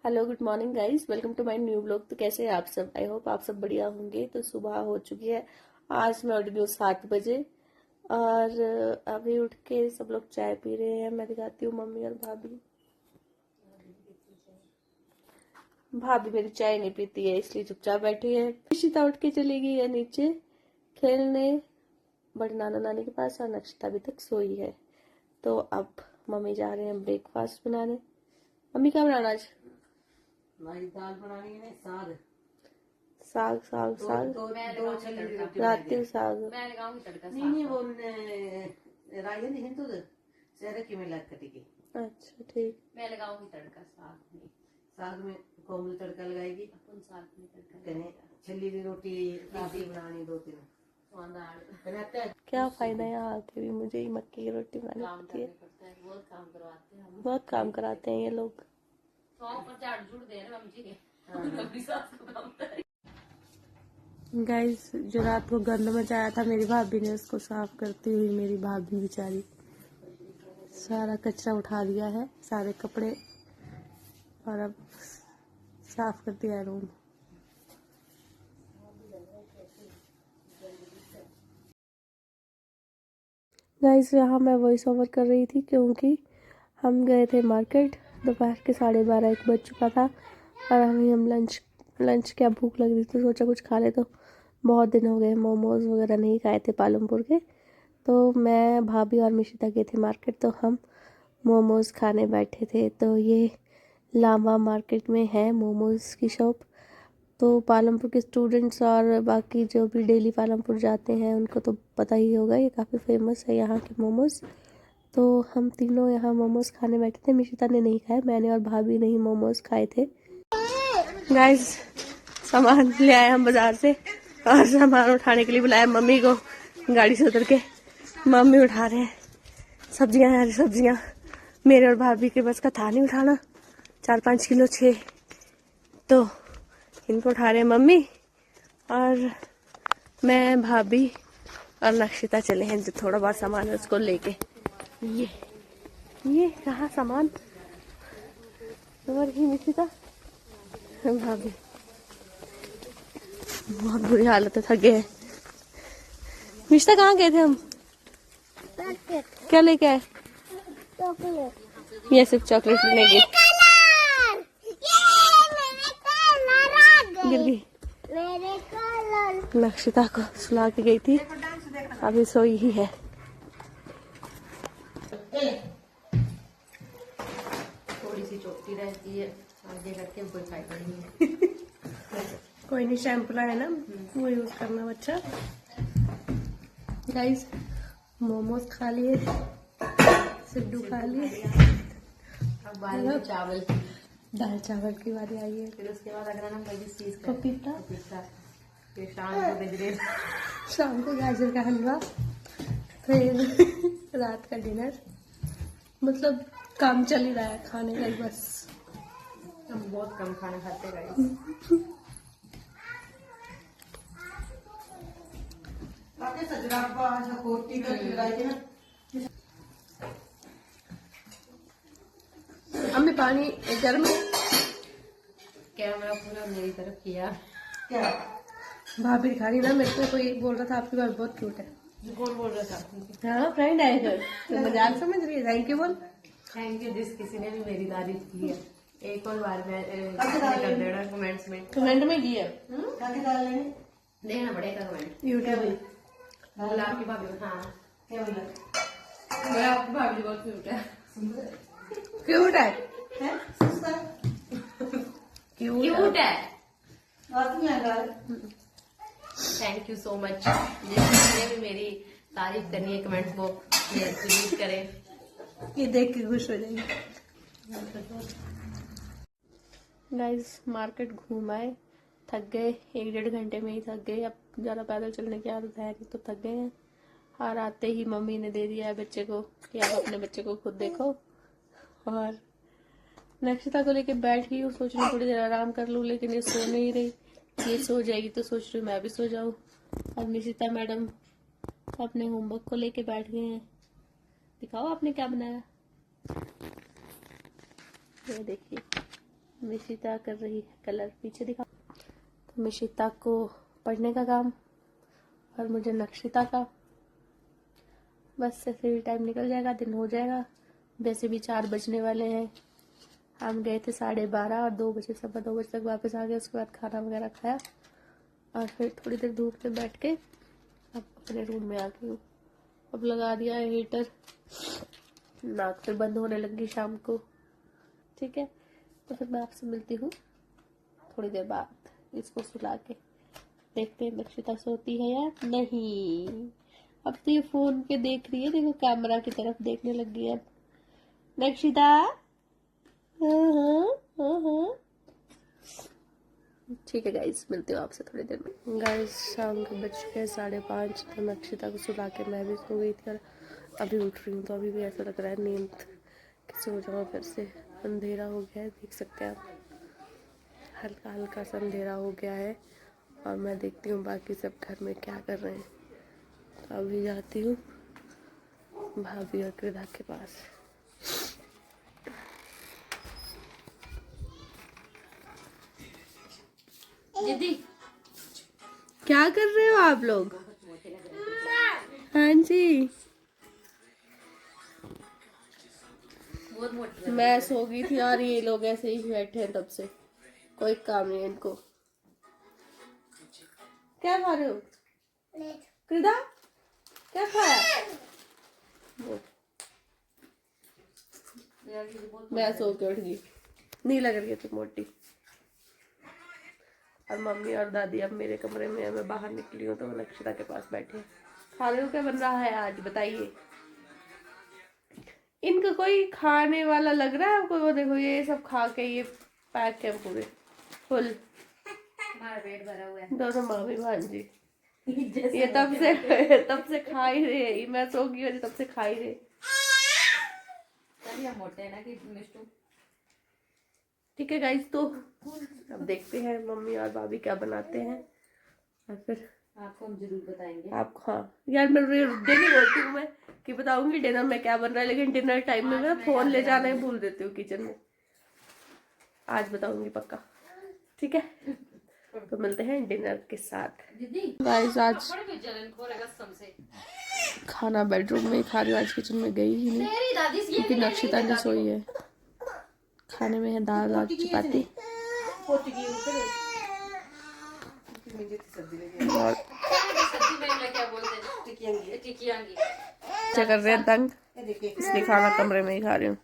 Hello good morning guys, welcome to my new blog. तो कैसे हैं आप सब? आई होप आप सब बढ़िया होंगे। तो सुबह हो चुकी है, आज मैं उठ गई हूँ 7 बजे और अभी उठ के सब लोग चाय पी रहे हैं। मैं दिखाती हूँ मम्मी और भाभी। भाभी मेरी चाय नहीं पीती है इसलिए चुपचाप बैठी है। निशिता उठ के चली गई है नीचे खेलने बड़े नाना नानी के पास और नक्षिता अभी तक सोई है। तो अब मम्मी जा रहे हैं ब्रेकफास्ट बनाने। मम्मी क्या बनाना आज? हमारी दाल बनानी है साग साग साग साग दो छली रोटी रात साग। मैं लगाऊंगी तड़का नहीं नहीं वो राय नहीं है तो शहर की मिला कटेगी। अच्छा ठीक। मैं लगाऊंगी तड़का साग में कोमल तड़का लगाएगी। अपन साग में तड़का कने छली की रोटी राती बनानी 2-3 बनाते हैं। क्या फायदा यहाँ आके भी मुझे ही मक्की की रोटी बनानी काम पड़ती है। करने पड़ता है, बहुत काम करवाते हैं हम। बहुत काम कराते हैं ये लोग। तो ऊपर झाड़ झूड़ दे रहे हम जी के अपनी सास को काम करे। गाइस, जो रात को गंद मचाया था मेरी भाभी ने, उसको साफ करती हुई मेरी भाभी बेचारी सारा कचरा उठा दिया है, सारे कपड़े, और अब साफ कर दिया है रूम। गाइस, यहाँ मैं वॉइस ओवर कर रही थी क्योंकि हम गए थे मार्केट। दोपहर के 12:30 बज चुका था और हम लंच क्या भूख लग रही थी, सोचा कुछ खा ले। तो बहुत दिन हो गए मोमोज वगैरह नहीं खाए थे पालमपुर के। तो मैं भाभी और मिशिता गए थे मार्केट, तो हम मोमोज खाने बैठे थे। तो ये लामा मार्केट में है मोमोज की शॉप। तो पालमपुर के स्टूडेंट्स और बाकी जो भी डेली पालमपुर जाते हैं उनको तो पता ही होगा, ये काफ़ी फेमस है यहाँ के मोमोज। तो हम तीनों यहाँ मोमोज खाने बैठे थे। मिशिता ने नहीं खाए, मैंने और भाभी ने ही मोमोज खाए थे। गाइस, सामान ले आए हम बाजार से और सामान उठाने के लिए बुलाया मम्मी को गाड़ी से उतर के। मम्मी उठा रहे हैं सब्जियां, हरी सब्जियां। मेरे और भाभी के बस का था नहीं उठाना, 4-5 किलो 6, तो इनको उठा रहे हैं मम्मी। और मैं, भाभी और नक्षिता चले हैं, जो थोड़ा बहुत सामान है उसको लेके। ये कहाँ सामान और ही निशिता भाभी, बहुत बुरी हालत है, थक गए हैं। निशिता कहाँ गए थे हम? क्या लेके आए? ये सिर्फ चॉकलेट लेने गए। गिर गई। नक्षिता को सुला के गई थी, अभी सोई ही है। थोड़ी सी चोटी रहती है, आगे करके कोई फायदा नहीं है। कोई नहीं, शैम्पू है ना, वो यूज करना बच्चा। गाइस, मोमोज खा लिए, सिड्डू खा लिए, अब बारी में चावल, दाल चावल की बारी आई है। फिर उसके बाद अगर हम कोई चीज का पपीता, फिर शाम को गजरे, शाम को गाजर का हलवा, फिर रात का डिनर। मतलब काम चल ही रहा है खाने का ही बस। हम बहुत कम खाना खाते हैं गाइस। आते सजरा का अच्छा कोटी का लगाई थी ना। अम्मी पानी गर्म है। कैमरा पूरा मेरी तरफ किया। क्या भाभी दिखा रही ना मेरे को, कोई बोल रहा था आपकी बात बहुत क्यूट है। कौन बोल रहा था? हाँ, फ्रेंड है इधर, तो मजाक समझ रही है। थैंक यू बोल। थैंक यू जिस किसी ने भी मेरी तारीफ की है। एक और बार मैं कर देना कमेंट्स में। कमेंट में की है, काके दाल लेने देना पड़ेगा कमेंट। यूट्यूब में। बोला आपकी भाभी, हाँ क्या बोला? बोला आपकी भाभी बहुत क्यूट है। क्यूट है, हैं सुस्ता क्यूट है। रात में दाल। Thank you so much. जिसने भी मेरी तारीफ करनी है कमेंट्स बॉक्स में जरूर करें। ये देख के खुश हो जाएंगे। गाइस, मार्केट घूम आए, थक गए, 1-1.5 घंटे में ही थक गए। अब ज़्यादा पैदल चलने की आदत है नहीं, तो थक गए हैं। और आते ही मम्मी ने दे दिया है बच्चे को कि आप अपने बच्चे को खुद देखो। और नक्षिता को लेके बैठ गई हूँ, सोच रही थोड़ी देर आराम कर लूँ, लेकिन ये सो नहीं रही। ये सो जाएगी तो सोच रही हूँ मैं भी सो जाऊँ। और निशिता मैडम अपने होमवर्क को लेके बैठ गए हैं। दिखाओ आपने क्या बनाया। ये देखिए, मिशिता कर रही है कलर, पीछे दिखा। तो मिशिता को पढ़ने का काम और मुझे नक्शिता का। बस ऐसे ही टाइम निकल जाएगा, दिन हो जाएगा। वैसे भी 4 बजने वाले हैं। हम गए थे 12:30 और 2 बजे, 2:15 बजे तक वापस आ गए। उसके बाद खाना वगैरह खाया और फिर थोड़ी देर धूप में बैठ के अब अपने रूम में आ गई हूँ। अब लगा दिया है हीटर, नाक फिर बंद होने लगी शाम को। ठीक है, तो फिर मैं आपसे मिलती हूँ थोड़ी देर बाद। इसको सुला के देखते हैं नक्षिता सोती है या नहीं। अब तो ये फोन पे देख रही है, देखो कैमरा की तरफ देखने लग गई है अब। नक्षिता ठीक है गाइस, मिलते हो आपसे थोड़ी देर में। गाइस शाम के बज के 5:30, तो नक्षिता को सुला के मैं भी सो गई थी और अभी उठ रही हूँ। तो अभी भी ऐसा लग रहा है नींद कि सो जाऊँ फिर से। अंधेरा हो गया है, देख सकते हैं आप, हल्का हल्का सा अंधेरा हो गया है। और मैं देखती हूँ बाकी सब घर में क्या कर रहे हैं। तो अभी जाती हूँ भाभी और कृदा के पास। दीदी क्या कर रहे हो आप लोग? हाँ जी, बहुत मोटी। मैं सो गई थी और ये लोग ऐसे ही बैठे हैं तब से, कोई काम नहीं है इनको। क्या खा रहे हो कृदा? क्या खाया? वो मैं सो के उठ गई, नहीं लग रही है तू मोटी। और मम्मी और दादी अब मेरे कमरे में है, मैं बाहर निकली हूँ तो वो नक्षिता के पास बैठे हैं। खाने को क्या बन रहा है आज बताइए? इनका कोई खाने वाला लग रहा है आपको? वो देखो ये सब खा के ये पैक है पूरे फुल। हमारा पेट भरा हुआ है। दोनों मामी भांजी ये तब से खा ही रहे। मैं सो गई और तब से खा ही रहे। तभी हम मोटे हैं ना कि मिष्टू। ठीक है गाइस, तो अब देखते हैं मम्मी और भाभी क्या बनाते हैं और फिर आपको हम जरूर बताएंगे। आप हाँ यार, मैं डेली बोलती हूँ मैं कि बताऊंगी डिनर में क्या बन रहा है, लेकिन डिनर टाइम में मैं फोन ले जाना ही भूल देती हूँ किचन में। आज बताऊंगी पक्का, ठीक है? तो मिलते हैं डिनर के साथ। गाइस आज खाना बेडरूम में ही खा रही हूँ, आज किचन में गई ही नहीं क्योंकि नक्षिता नहीं सोई है। खाने में है दाल और चपाती और क्या कर रहे हैं तंग, इसलिए खाना कमरे में ही खा रही हूँ।